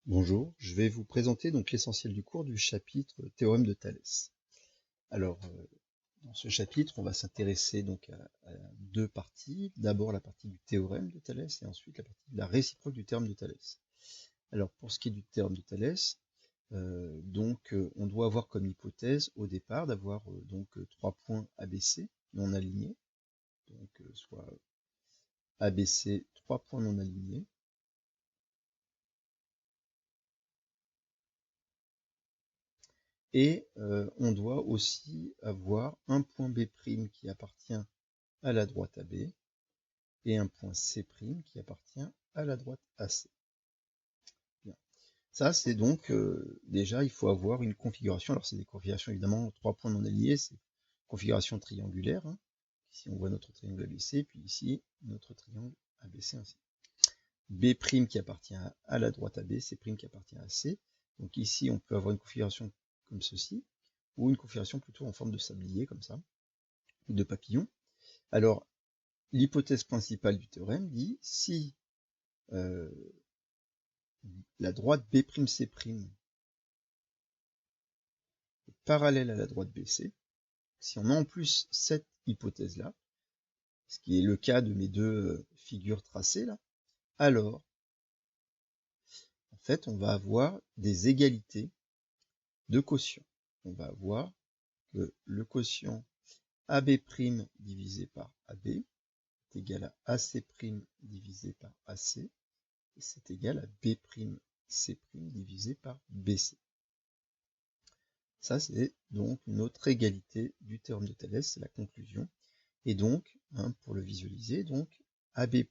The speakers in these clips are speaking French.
Bonjour, je vais vous présenter donc l'essentiel du cours du chapitre Théorème de Thalès. Alors, dans ce chapitre, on va s'intéresser donc à deux parties. D'abord la partie du théorème de Thalès et ensuite la partie de la réciproque du théorème de Thalès. Alors, pour ce qui est du théorème de Thalès, on doit avoir comme hypothèse au départ d'avoir trois points ABC non alignés, soit ABC, trois points non alignés. Et on doit aussi avoir un point B' qui appartient à la droite AB et un point C' qui appartient à la droite AC. Bien. Ça, c'est donc déjà, il faut avoir une configuration. Alors, c'est des configurations évidemment, trois points non alignés, c'est configuration triangulaire. Hein. Ici, on voit notre triangle ABC, puis ici, notre triangle ABC ainsi. B' qui appartient à la droite AB, C' qui appartient à C. Donc ici, on peut avoir une configuration comme ceci, ou une configuration plutôt en forme de sablier, comme ça, ou de papillon. Alors, l'hypothèse principale du théorème dit si la droite B'C' est parallèle à la droite BC, si on a en plus cette hypothèse-là, ce qui est le cas de mes deux figures tracées là, alors, en fait, on va avoir des égalités de quotient. On va avoir que le quotient AB' divisé par AB est égal à AC' divisé par AC, et c'est égal à B'C' divisé par BC. Ça, c'est donc notre égalité du théorème de Thalès, c'est la conclusion. Et donc, pour le visualiser, donc AB'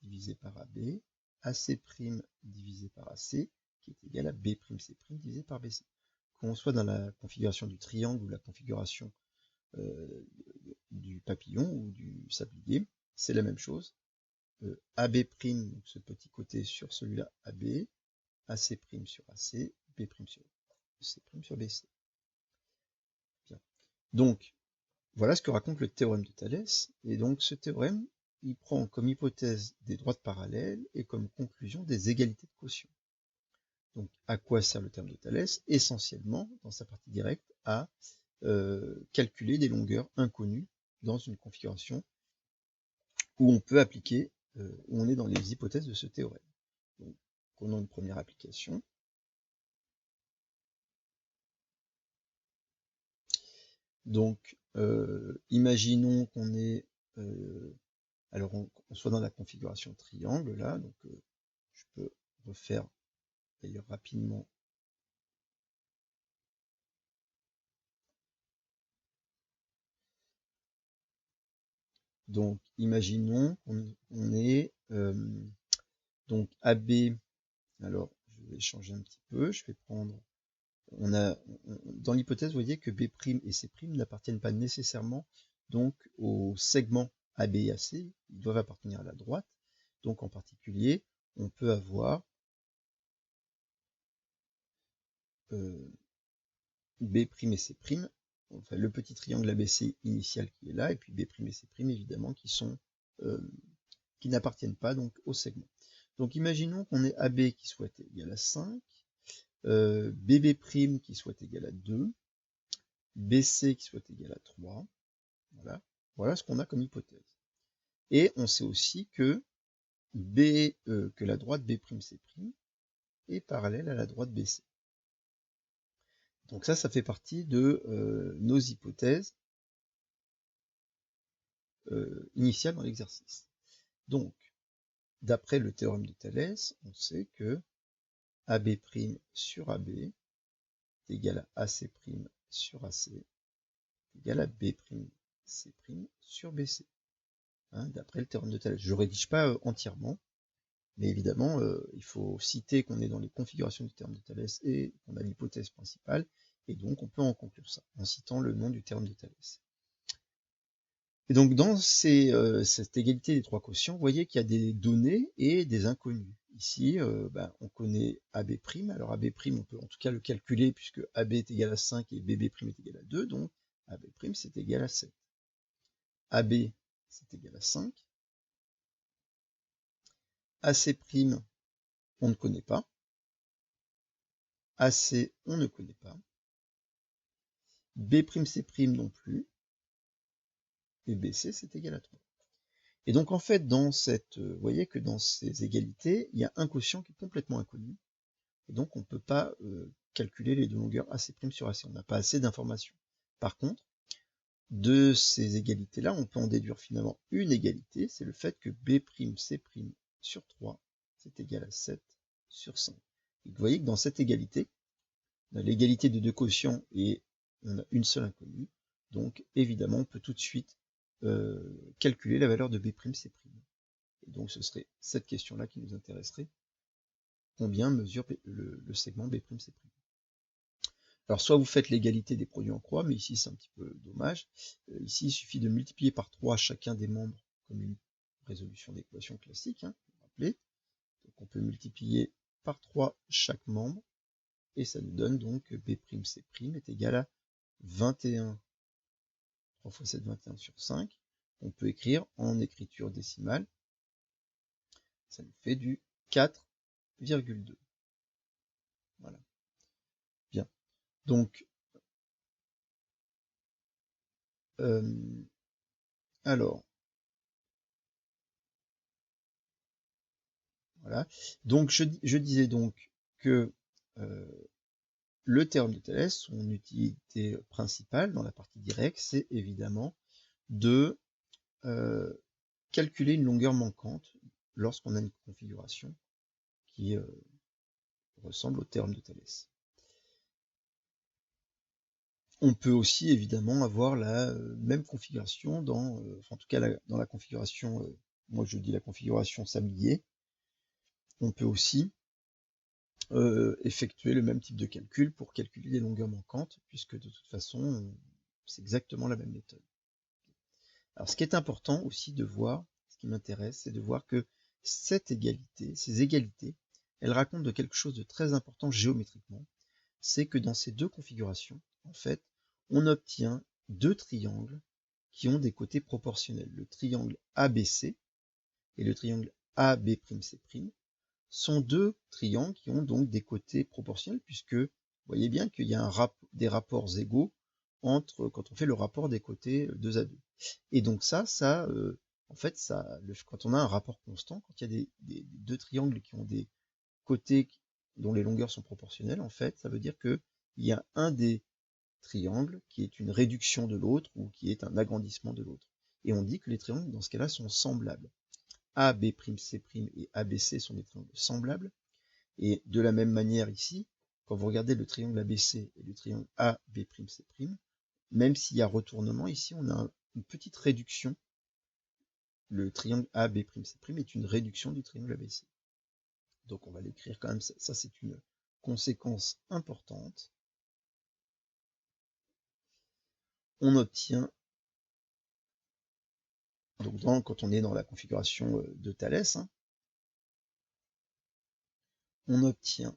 divisé par AB, AC' divisé par AC, qui est égal à B'C' divisé par BC. Qu'on soit dans la configuration du triangle ou la configuration du papillon ou du sablier, c'est la même chose. AB', donc ce petit côté sur celui-là, AB, AC' sur AC, B' sur C' sur BC. Bien. Donc, voilà ce que raconte le théorème de Thalès. Et donc, ce théorème, il prend comme hypothèse des droites parallèles et comme conclusion des égalités de quotient. Donc, à quoi sert le théorème de Thalès? Essentiellement, dans sa partie directe, à calculer des longueurs inconnues dans une configuration où on peut appliquer, où on est dans les hypothèses de ce théorème. Donc, prenons une première application. Donc, imaginons qu'on ait, alors on soit dans la configuration triangle là, donc je peux refaire d'ailleurs rapidement. Donc, imaginons qu'on ait donc AB. Alors, je vais changer un petit peu. Je vais prendre. Dans l'hypothèse, vous voyez que B' et C' n'appartiennent pas nécessairement donc au segment AB et AC. Ils doivent appartenir à la droite. Donc, en particulier, on peut avoir B' et C', enfin le petit triangle ABC initial qui est là, et puis B' et C' évidemment qui n'appartiennent pas donc au segment. Donc imaginons qu'on ait AB qui soit égal à 5, BB' qui soit égal à 2, BC qui soit égal à 3. Voilà ce qu'on a comme hypothèse. Et on sait aussi que que la droite B'C' est parallèle à la droite BC. Donc ça fait partie de nos hypothèses initiales dans l'exercice. Donc, d'après le théorème de Thalès, on sait que AB' sur AB est égal à AC' sur AC est égal à B'C' sur BC. D'après le théorème de Thalès. Je ne rédige pas entièrement, mais évidemment, il faut citer qu'on est dans les configurations du théorème de Thalès et qu'on a l'hypothèse principale, et donc on peut en conclure ça, en citant le nom du théorème de Thalès. Et donc dans cette égalité des trois quotients, vous voyez qu'il y a des données et des inconnus. Ici, on connaît AB', alors AB', on peut en tout cas le calculer puisque AB est égal à 5 et BB' est égal à 2, donc AB' c'est égal à 7. AB c'est égal à 5. AC', on ne connaît pas. AC, on ne connaît pas. B'C' non plus. Et BC, c'est égal à 3. Et donc, en fait, dans cette, vous voyez que dans ces égalités, il y a un quotient qui est complètement inconnu. Et donc, on ne peut pas calculer les deux longueurs AC' sur AC. On n'a pas assez d'informations. Par contre, de ces égalités-là, on peut en déduire finalement une égalité. C'est le fait que B'C' sur 3, c'est égal à 7 sur 5. Et vous voyez que dans cette égalité, on a l'égalité de deux quotients et on a une seule inconnue. Donc, évidemment, on peut tout de suite calculer la valeur de B'C'. Et donc ce serait cette question-là qui nous intéresserait. Combien mesure le segment B'C'? Alors soit vous faites l'égalité des produits en croix, mais ici c'est un petit peu dommage. Ici il suffit de multiplier par 3 chacun des membres, comme une résolution d'équation classique, hein, vous vous rappelez. Donc on peut multiplier par 3 chaque membre, et ça nous donne donc B'C' est égal à 21. 3 fois 7, 21 sur 5. On peut écrire en écriture décimale. Ça nous fait du 4,2. Voilà. Bien. Donc, alors, voilà. Donc, je disais donc que le théorème de Thalès, son utilité principale dans la partie directe, c'est évidemment de calculer une longueur manquante lorsqu'on a une configuration qui ressemble au théorème de Thalès. On peut aussi évidemment avoir la même configuration dans, enfin, en tout cas dans la configuration, moi je dis la configuration sablier. On peut aussi effectuer le même type de calcul pour calculer les longueurs manquantes, puisque de toute façon, c'est exactement la même méthode. Alors ce qui est important aussi de voir, ce qui m'intéresse, c'est de voir que cette égalité, ces égalités, elles racontent de quelque chose de très important géométriquement, c'est que dans ces deux configurations, en fait, on obtient deux triangles qui ont des côtés proportionnels. Le triangle ABC et le triangle AB'C' sont deux triangles qui ont donc des côtés proportionnels, puisque vous voyez bien qu'il y a des rapports égaux entre, quand on fait le rapport des côtés 2 à 2. Et donc en fait, quand on a un rapport constant, quand il y a des deux triangles qui ont des côtés dont les longueurs sont proportionnelles, en fait, ça veut dire qu'il y a un des triangles qui est une réduction de l'autre ou qui est un agrandissement de l'autre. Et on dit que les triangles, dans ce cas-là, sont semblables. AB'C' et ABC sont des triangles semblables. Et de la même manière ici, quand vous regardez le triangle ABC et le triangle AB'C', même s'il y a retournement, ici on a une petite réduction. Le triangle AB'C' est une réduction du triangle ABC. Donc on va l'écrire quand même, ça c'est une conséquence importante. On obtient, donc quand on est dans la configuration de Thalès, hein, on obtient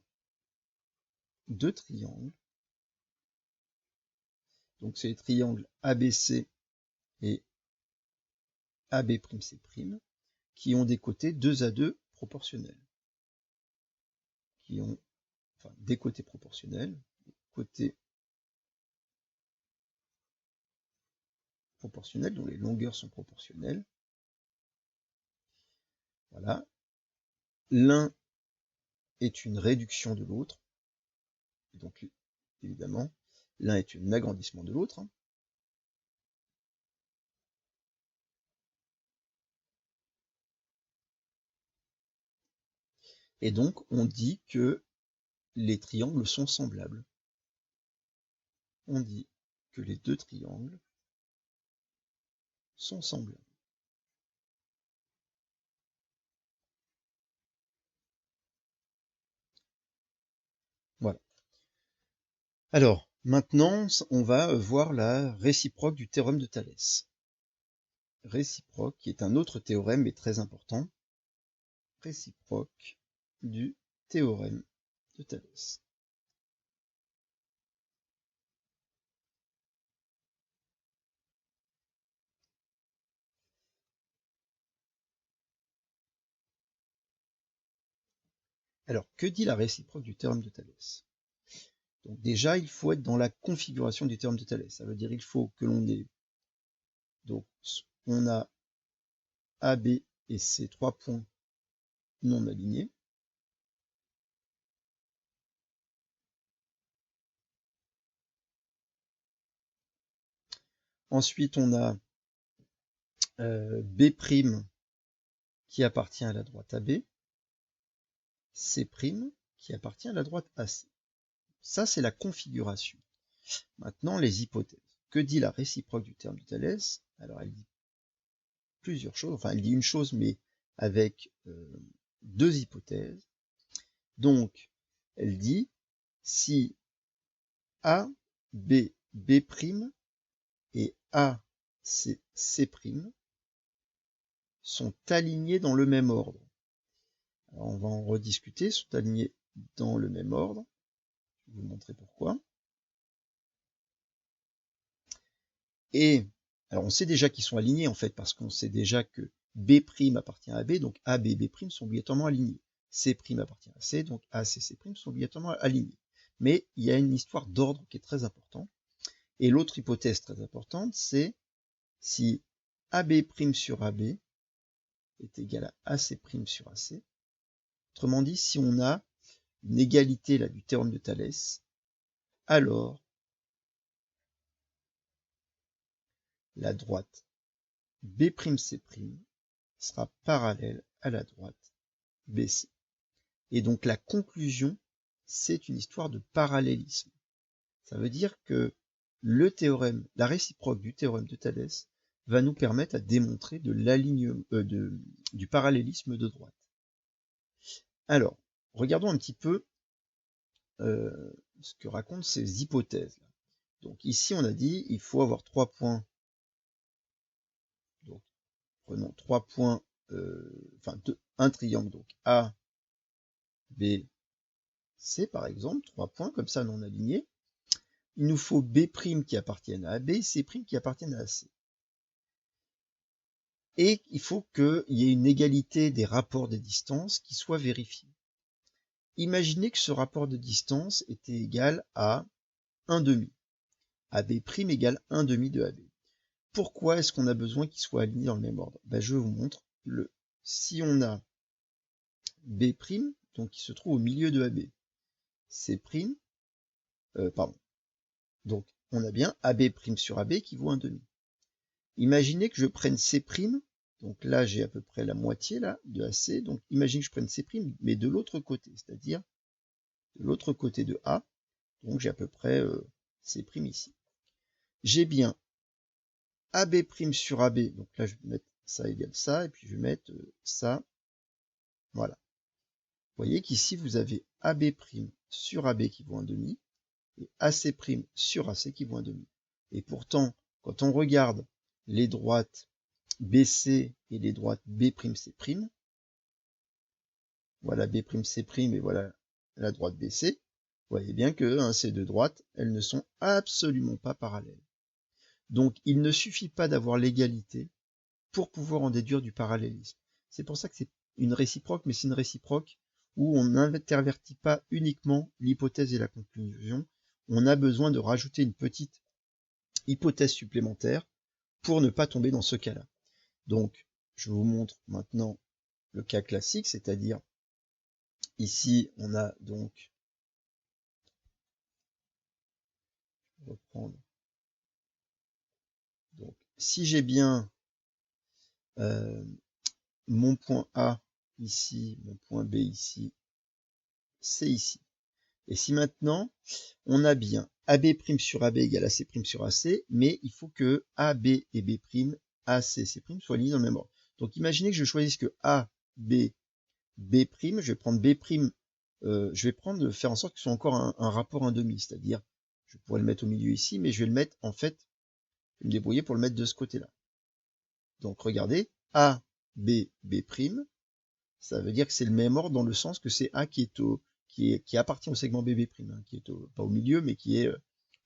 deux triangles. Donc c'est les triangles ABC et AB'C' qui ont des côtés 2 à 2 proportionnels. Qui ont des côtés proportionnels, côtés proportionnels dont les longueurs sont proportionnelles. Voilà. L'un est une réduction de l'autre. Donc, évidemment, l'un est un agrandissement de l'autre. Et donc, on dit que les triangles sont semblables. On dit que les deux triangles sont semblables. Voilà. Alors, maintenant, on va voir la réciproque du théorème de Thalès. Réciproque, qui est un autre théorème, mais très important. Réciproque du théorème de Thalès. Alors, que dit la réciproque du théorème de Thalès? Donc déjà, il faut être dans la configuration du théorème de Thalès. Ça veut dire il faut que l'on ait, donc on a A, B et C, 3 points non alignés. Ensuite, on a B' qui appartient à la droite AB, C' qui appartient à la droite AC. Ça, c'est la configuration. Maintenant, les hypothèses. Que dit la réciproque du théorème de Thalès? Alors, elle dit plusieurs choses. Enfin, elle dit une chose, mais avec deux hypothèses. Donc, elle dit si A, B, B' et A, C, C' sont alignés dans le même ordre. Alors, on va en rediscuter, sont alignés dans le même ordre. Je vais vous montrer pourquoi. Et, alors on sait déjà qu'ils sont alignés en fait, parce qu'on sait déjà que B' appartient à B, donc A, B, B' sont obligatoirement alignés. C' appartient à C, donc A, C, C' sont obligatoirement alignés. Mais il y a une histoire d'ordre qui est très importante. Et l'autre hypothèse très importante, c'est si AB' sur AB est égal à AC' sur AC. Autrement dit, si on a une égalité là du théorème de Thalès, alors la droite B'C' sera parallèle à la droite BC. Et donc la conclusion, c'est une histoire de parallélisme. Ça veut dire que le théorème, la réciproque du théorème de Thalès va nous permettre à démontrer du parallélisme de droite. Alors, regardons un petit peu ce que racontent ces hypothèses. Donc ici, on a dit il faut avoir 3 points. Donc, prenons 3 points, un triangle, donc A, B, C par exemple, 3 points comme ça non alignés. Il nous faut B' qui appartienne à AB, C' qui appartienne à C. Et il faut qu'il y ait une égalité des rapports des distances qui soit vérifiée. Imaginez que ce rapport de distance était égal à 1/2. AB' égale 1/2 de AB. Pourquoi est-ce qu'on a besoin qu'ils soient alignés dans le même ordre? Je vous montre. Si on a B', donc qui se trouve au milieu de AB, C', donc on a bien AB' sur AB qui vaut 1/2. Imaginez que je prenne C', donc là j'ai à peu près la moitié là de AC, donc imaginez que je prenne C', mais de l'autre côté, c'est-à-dire de l'autre côté de A, donc j'ai à peu près C' ici. J'ai bien AB' sur AB, donc là je vais mettre ça égale ça, et puis je vais mettre ça, voilà. Vous voyez qu'ici vous avez AB' sur AB qui vaut 1/2, et AC' sur AC qui vaut 1/2. Et pourtant, quand on regarde les droites BC et les droites B'C', voilà B'C' et voilà la droite BC, vous voyez bien que ces deux droites, elles ne sont absolument pas parallèles. Donc il ne suffit pas d'avoir l'égalité pour pouvoir en déduire du parallélisme. C'est pour ça que c'est une réciproque, mais c'est une réciproque où on n'intervertit pas uniquement l'hypothèse et la conclusion, on a besoin de rajouter une petite hypothèse supplémentaire pour ne pas tomber dans ce cas-là. Donc, je vous montre maintenant le cas classique, c'est-à-dire ici, on a donc, reprendre. Donc, si j'ai bien mon point A ici, mon point B ici, C ici. Et si maintenant, on a bien AB' sur AB égale AC' sur AC, mais il faut que AB et B', AC, C' soient alignés dans le même ordre. Donc imaginez que je choisisse que A, B, B', je vais prendre B', faire en sorte que ce soit encore un rapport 1/2, c'est-à-dire, je pourrais le mettre au milieu ici, mais je vais le mettre, en fait, je vais me débrouiller pour le mettre de ce côté-là. Donc regardez, A, B, B', ça veut dire que c'est le même ordre dans le sens que c'est A qui appartient au segment BB', qui est pas au milieu, mais qui est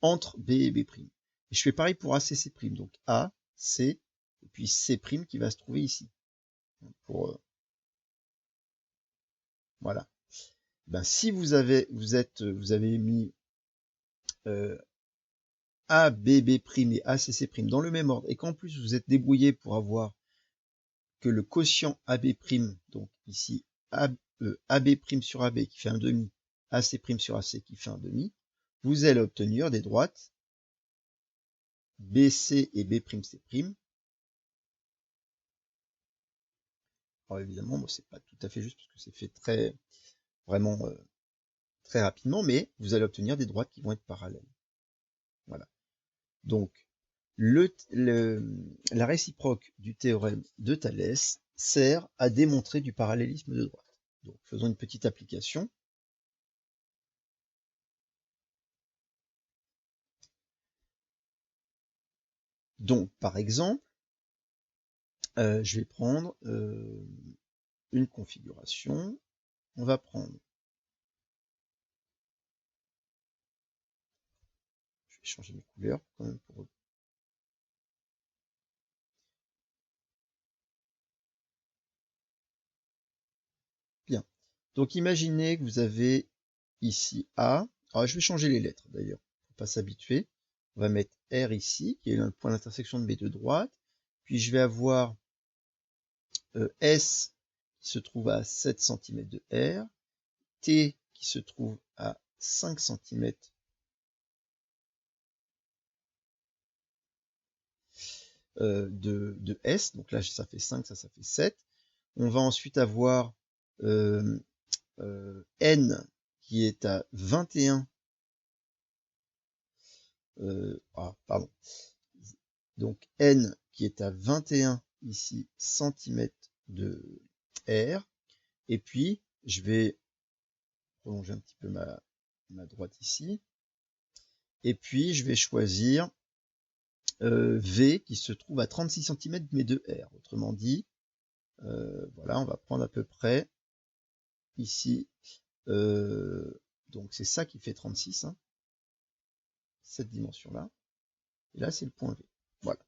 entre B et B'. Et je fais pareil pour ACC', donc A, C, et puis C' qui va se trouver ici. Voilà. Si vous avez mis ABB' et ACC' dans le même ordre, et qu'en plus vous êtes débrouillé pour avoir que le quotient AB', donc ici AB' sur AB qui fait un demi, AC' sur AC qui fait un demi, vous allez obtenir des droites BC et B'C'. Alors évidemment, bon, c'est pas tout à fait juste parce que c'est fait vraiment très rapidement, mais vous allez obtenir des droites qui vont être parallèles. Voilà. Donc, la réciproque du théorème de Thalès sert à démontrer du parallélisme de droite. Donc, faisons une petite application. Donc, par exemple, je vais prendre une configuration. On va prendre, je vais changer mes couleurs quand même pour bien. Donc, imaginez que vous avez ici A. Alors, je vais changer les lettres d'ailleurs, pour pas s'habituer. On va mettre R ici, qui est le point d'intersection de mes deux droites. Puis je vais avoir S qui se trouve à 7 cm de R, T qui se trouve à 5 cm de S, donc là ça fait 5, ça fait 7. On va ensuite avoir N qui est à 21, pardon, donc N qui est à 21 ici cm de R, et puis je vais prolonger un petit peu ma droite ici, et puis je vais choisir V qui se trouve à 36 cm mais de R. Autrement dit, voilà, on va prendre à peu près ici, donc c'est ça qui fait 36, hein, cette dimension-là, et là c'est le point V. Voilà.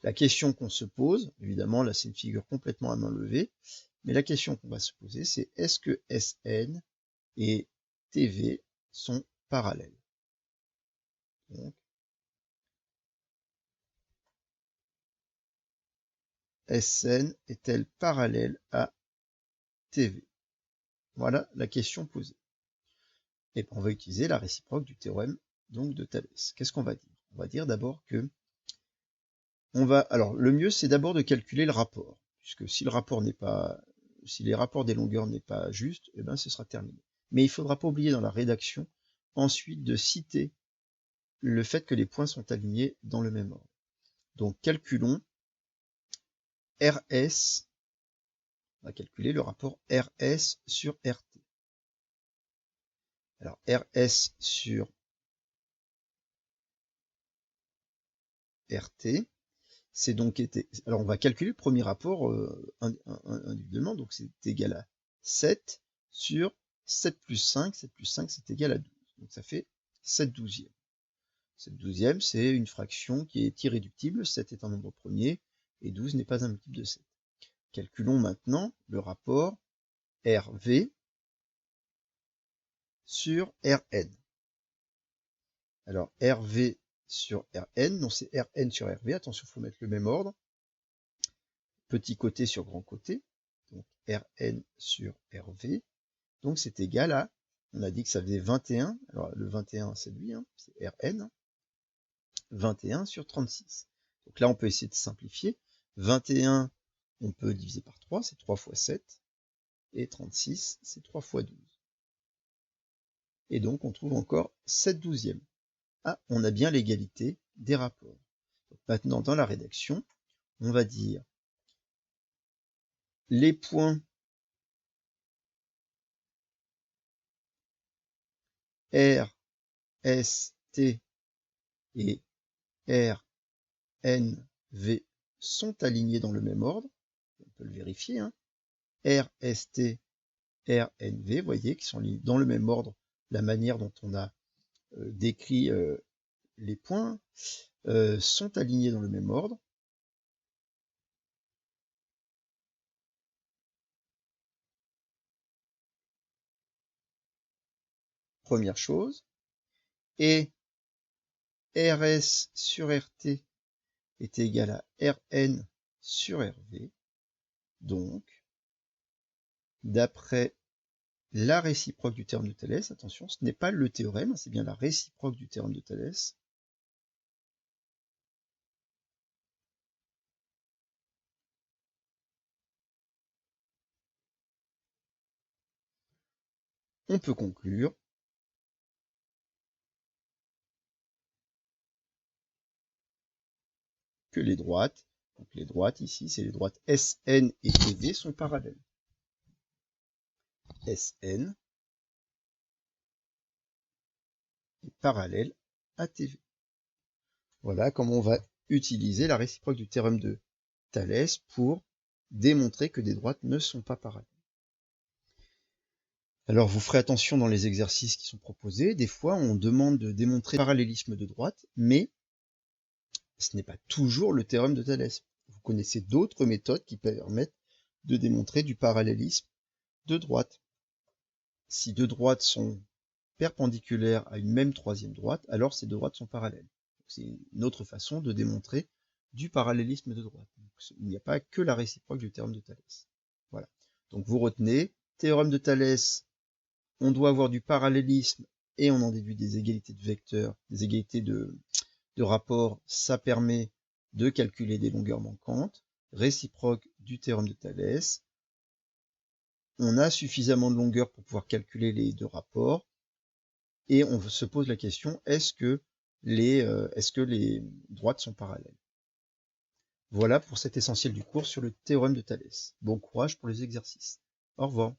La question qu'on se pose, évidemment là c'est une figure complètement à main levée, mais la question qu'on va se poser c'est est-ce que SN et TV sont parallèles? Donc, SN est-elle parallèle à TV? Voilà la question posée. Et on va utiliser la réciproque du théorème donc de Thalès. Qu'est-ce qu'on va dire? On va dire d'abord que alors le mieux c'est d'abord de calculer le rapport, puisque si les rapports des longueurs n'est pas juste, eh ben ce sera terminé. Mais il faudra pas oublier dans la rédaction ensuite de citer le fait que les points sont alignés dans le même ordre. Donc calculons RS, on va calculer le rapport RS sur RT. Alors RS sur RT, c'est donc été. Alors on va calculer le premier rapport individuellement, donc c'est égal à 7 sur 7 plus 5, 7 plus 5 c'est égal à 12. Donc ça fait 7 douzièmes. 7 douzièmes, c'est une fraction qui est irréductible, 7 est un nombre premier, et 12 n'est pas un multiple de 7. Calculons maintenant le rapport RV sur Rn. Alors RV sur Rn, donc c'est Rn sur RV, attention, il faut mettre le même ordre. Petit côté sur grand côté, donc Rn sur Rv, donc c'est égal à, on a dit que ça faisait 21, alors le 21 c'est lui, hein, c'est Rn, 21 sur 36. Donc là on peut essayer de simplifier, 21 on peut diviser par 3, c'est 3 fois 7, et 36 c'est 3 fois 12. Et donc on trouve encore 7 douzièmes. Ah, on a bien l'égalité des rapports. Donc maintenant dans la rédaction, on va dire les points R, S, T et R, N, V sont alignés dans le même ordre. On peut le vérifier. Hein. R, S, T, R, N, V, vous voyez, qui sont alignés dans le même ordre. La manière dont on a décrit les points sont alignés dans le même ordre. Première chose. Et RS sur RT est égal à Rn sur RV. Donc, d'après la réciproque du théorème de Thalès, attention, ce n'est pas le théorème, c'est bien la réciproque du théorème de Thalès. On peut conclure que les droites, donc les droites ici, c'est les droites Sn et TV sont parallèles. Sn est parallèle à TV. Voilà comment on va utiliser la réciproque du théorème de Thalès pour démontrer que des droites ne sont pas parallèles. Alors vous ferez attention dans les exercices qui sont proposés, des fois on demande de démontrer le parallélisme de droite, mais ce n'est pas toujours le théorème de Thalès. Vous connaissez d'autres méthodes qui permettent de démontrer du parallélisme de droite. Si deux droites sont perpendiculaires à une même troisième droite, alors ces deux droites sont parallèles. C'est une autre façon de démontrer du parallélisme de droite. Donc, il n'y a pas que la réciproque du théorème de Thalès. Voilà. Donc vous retenez, théorème de Thalès, on doit avoir du parallélisme et on en déduit des égalités de vecteurs, des égalités de rapport, ça permet de calculer des longueurs manquantes. Réciproque du théorème de Thalès, on a suffisamment de longueur pour pouvoir calculer les deux rapports, et on se pose la question, est-ce que les droites sont parallèles? Voilà pour cet essentiel du cours sur le théorème de Thalès. Bon courage pour les exercices. Au revoir.